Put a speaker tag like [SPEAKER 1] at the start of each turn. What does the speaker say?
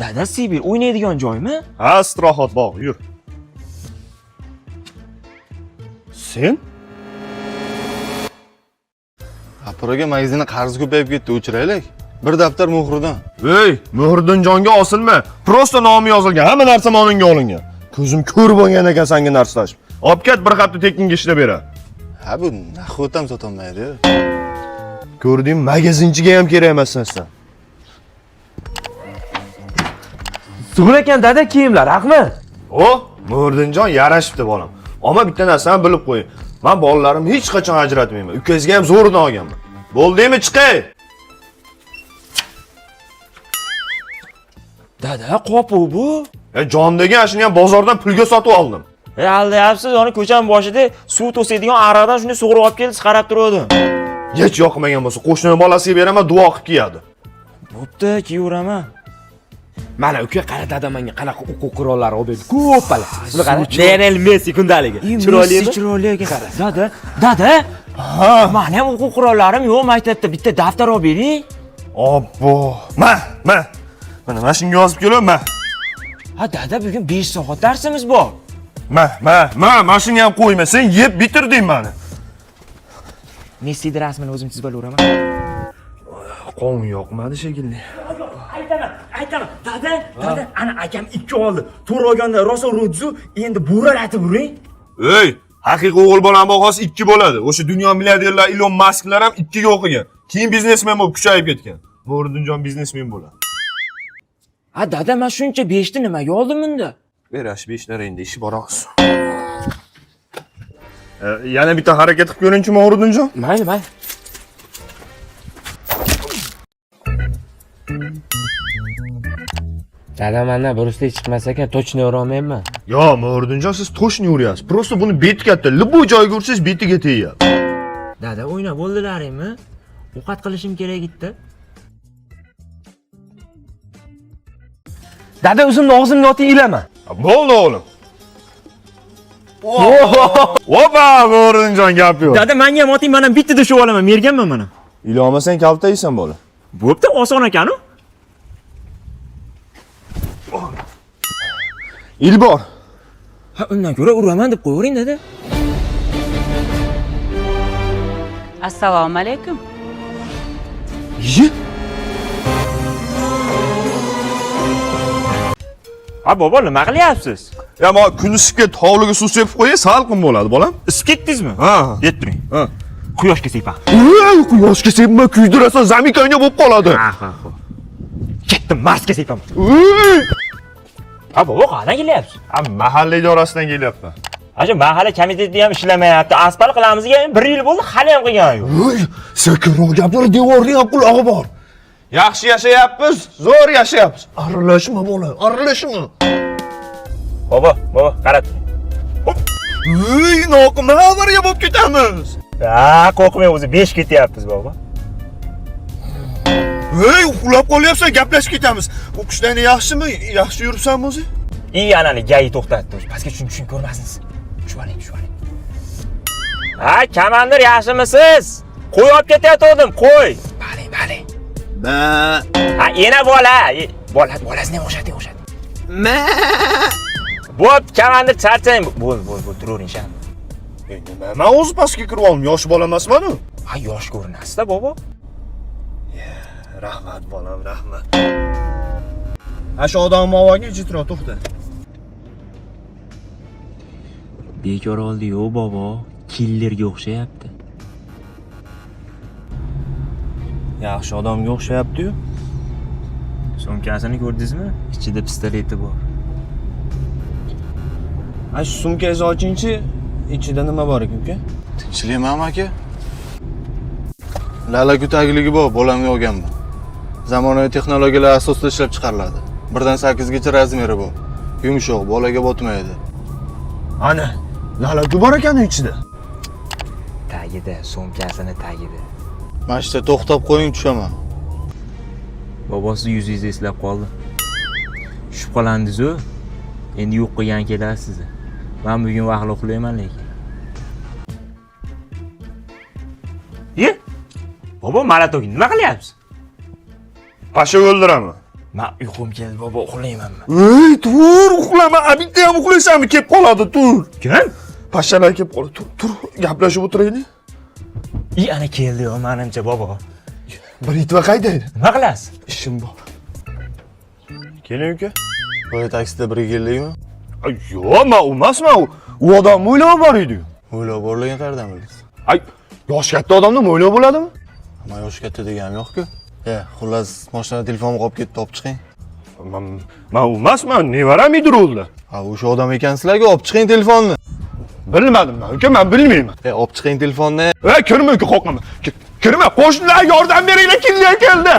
[SPEAKER 1] Dada, Sibir o'ynaydigan joymi?
[SPEAKER 2] Ha, istirohat bog', yur. Sen?
[SPEAKER 3] Apuraga magazinda qarz ko'payib ketdi, o'chiraylik. Bir daftar muhridan.
[SPEAKER 2] Ey, muhriddin jonga osilma. Prosta nomi yozilgan, hamma narsa moningga olingan. Ko'zim ko'r bo'lgan ekan senga narsalashib. Olib ket, bir hafta tekinga ishlab beradi.
[SPEAKER 3] Ha, bu nahvotam sotolmaydi.
[SPEAKER 2] Ko'rding, magazinchiga ham kerak emassan sen.
[SPEAKER 1] Zo'r ekan dada kiyimlar, rahmat.
[SPEAKER 2] O, muhriddinjon yarashibdi bolam. Ammo bitta narsani bilib qo'ying. Men bolalarimni hech qachon ajratmayman. Ukasiga ham zo'ridan olganman. Bo'ldingmi, chiqay?
[SPEAKER 1] Dada, qo'pu bu.
[SPEAKER 2] Jon degan shuni ham bozordan pulga sotib oldim.
[SPEAKER 1] Aldayapsiz, uni ko'chaning boshida suv to'saydigan ariqdan shuni sug'urib olib kelib qarab turdim.
[SPEAKER 2] Hech yoqmagan bo'lsa, qo'shnining bolasiga beraman, duo qilib kiyadi.
[SPEAKER 1] Bo'pti, kiyaveraman.
[SPEAKER 4] Mana uka qara dada menga qanaqa o'quv qurollari olib berdi. Ko'p bala.
[SPEAKER 1] Buni qara.
[SPEAKER 4] Lionel Messi kundaligi.
[SPEAKER 1] Chiroylimi? Chiroyli ekan. Dada. Ha, meni ham o'quv qurollarim yo'q maktabda. Bitta daftar olib bering.
[SPEAKER 2] Obbo. Mana mashinaga yozib kelaman.
[SPEAKER 1] Ha, dada, bugun 5 soat darsimiz bor.
[SPEAKER 2] Mashina ham qo'yma. Sen yeb bitirding meni.
[SPEAKER 1] Messi rasmini o'zim chizib olaveraman.
[SPEAKER 2] Qon yoqmadi shekilli.
[SPEAKER 1] Aytaman. Dada, ana akam 2 oldi. To'g'ri olganda rosa urudzu, endi bo'ralatib uring.
[SPEAKER 2] Ey, haqiqiy o'g'il bolam bahosi 2 bo'ladi. O'sha dunyo milliarderlar Elon Musklar ham 2 ga o'qigan. Keyin biznesmen bo'lib kuchayib ketgan. Muhriddinjon biznesmen bo'ladi.
[SPEAKER 1] Ha, dada, men shuncha 5 ni nimaga oldim bunda?
[SPEAKER 2] Berash 5 endi ishi boramiz. Yana bitta harakat qilib ko'ring-chi, Muhriddinjon.
[SPEAKER 1] Mayli.
[SPEAKER 4] Dada mendan buruslik chiqmas ekan, точно urolmayman.
[SPEAKER 2] Yo, Muhriddinjon, siz точно uryapsiz. Prosta buni beti katta. Любой joyga ursangiz betiga tegadi.
[SPEAKER 1] Dada, o'ynab bo'ldilaringmi? Ovqat qilishim kerak edi.
[SPEAKER 4] Dada o'zimni og'zimga otib ilaman.
[SPEAKER 2] Bo'ldi o'g'lim. Opa, Muhriddinjon gap yo'q.
[SPEAKER 1] Dada, menga ham oting, men ham bittada shu olaman, merganman mana.
[SPEAKER 2] Ilolmasang kaltaysan bola.
[SPEAKER 1] Bo'pti, oson ekan-ku.
[SPEAKER 2] Ilbor.
[SPEAKER 1] Ha, undan ko'ra uraman deb qo'yavering, dada.
[SPEAKER 5] Assalomu alaykum.
[SPEAKER 1] Ha, bobo, nima qilyapsiz?
[SPEAKER 2] Ya, men kun isib ketdi, hovliga suv sepib qo'yay, salqin bo'ladi, bolam.
[SPEAKER 1] Isib ketdingizmi?
[SPEAKER 2] Ha.
[SPEAKER 1] Yet turing.
[SPEAKER 2] Ha.
[SPEAKER 1] Quyoshga sepam.
[SPEAKER 2] Quyoshga sepma, kuydirasan, zamikanga bo'lib qoladi.
[SPEAKER 1] Ha. Ketdim, Marsga sepam. Ha, bobo, qanaqa kelyapsiz?
[SPEAKER 2] Ha, mahalla idorasidan kelyapman.
[SPEAKER 1] Acha mahalla komitetida ham ishlamayapti. Asfalt qilamizga 1 yil bo'ldi, hali ham qilgani yo'q.
[SPEAKER 2] Sekinroq gaplar, devorning ham qulog'i bor. Yaxshi yashayapmiz, zo'r yashayapmiz. Aralashma bola, aralashma.
[SPEAKER 1] Bobo, qarab.
[SPEAKER 2] Noqima avariya bo'lib ketamiz.
[SPEAKER 1] Ha, qo'rqmang, o'zi 5 ketyapmiz, bobo.
[SPEAKER 2] Uxlab qolyapsan, gaplashib ketamiz. O'qishlarni yaxshimi? Yaxshi yuribsanmi o'zi?
[SPEAKER 1] Anani gay to'xtatdi. Pastga tushun ko'rmasingiz. Shu oling. Ha, komandir, yaxshimisiz? Qo'y olib ketayotgandim, qo'y. Bali. Ha, yana bola. Bolasini o'xshating. Bo'pti, komandir, charchang. Bo'l, turavering sham.
[SPEAKER 2] Nima? Men o'zi pastga kirib oldim, yosh bola emasman-ku.
[SPEAKER 1] Ha, yosh ko'rinasiz-da, bobo.
[SPEAKER 2] Rahmat bolam, rahmat. Shu odam movaga jitroq to'xta.
[SPEAKER 1] Bekor oldi-yu, bobo. Killerga o'xshayapti.
[SPEAKER 2] Yaxshi odamga o'xshayapti-yu.
[SPEAKER 1] Sumkasini ko'rdingizmi? Ichida pistoleti bor.
[SPEAKER 2] Shu sumkangizni ochingchi, ichida nima bor ekan, uka?
[SPEAKER 3] Tinchlikmi, aka? Lalagu tagligi bor, bolamga olganman. Zamonaviy texnologiyalar asosida ishlab chiqariladi. 1dan 8 gacha razmeri bor. Yumshoq, bolaga botmaydi.
[SPEAKER 2] Ana, lalagu bor ekan ichida.
[SPEAKER 1] Tagida, sumkasini tagida.
[SPEAKER 3] Mana shu to'xtab qo'ying, tushaman.
[SPEAKER 1] Bobosi yuzingizni eslab qoldi. Shubhalandingiz-ku. Endi yo'q qilgan kelasiz. Men bugun vaqtli uxlayman lekin. Bobo, Marato'ga nima qilyapsiz?
[SPEAKER 2] Pasha o'ldiraman.
[SPEAKER 1] Men uyqum keldi bobo, uxlaymanmi?
[SPEAKER 2] Ey, tur, uxlama. Bitta ham uxlaysanmi? Kelib qoladi, tur.
[SPEAKER 1] Kim?
[SPEAKER 2] Pashshalar kelib qoladi. Tur, gaplashib o'tiraylik.
[SPEAKER 1] Ana keldi-yu, menimcha bobo.
[SPEAKER 2] Britva qayda edi?
[SPEAKER 1] Nima qilasiz?
[SPEAKER 2] Ishim bor. Keling uka.
[SPEAKER 3] Boya taksida birga keldikmi?
[SPEAKER 2] Yo'q, men emasman u. U odam o'ylab bor edi.
[SPEAKER 3] O'ylab borlagan qayerdan bildingiz?
[SPEAKER 2] Ay, yosh katta odamni o'ylab bo'ladimi?
[SPEAKER 3] Ama yosh katta deganim yo'q-ku. Xullas, mashinada telefonim qolib ketdi, olib chiqing.
[SPEAKER 2] Men emasman, nevaram edi rolda.
[SPEAKER 3] Ha, o'sha odam ekansizlar-ku, olib chiqing telefonni.
[SPEAKER 2] Bilmadim men, uka, men bilmayman.
[SPEAKER 3] Olib chiqing telefonni.
[SPEAKER 2] Kirma uka, qo'rqaman. Kirma, qo'shnilar yordam beringlar, kimlar keldi?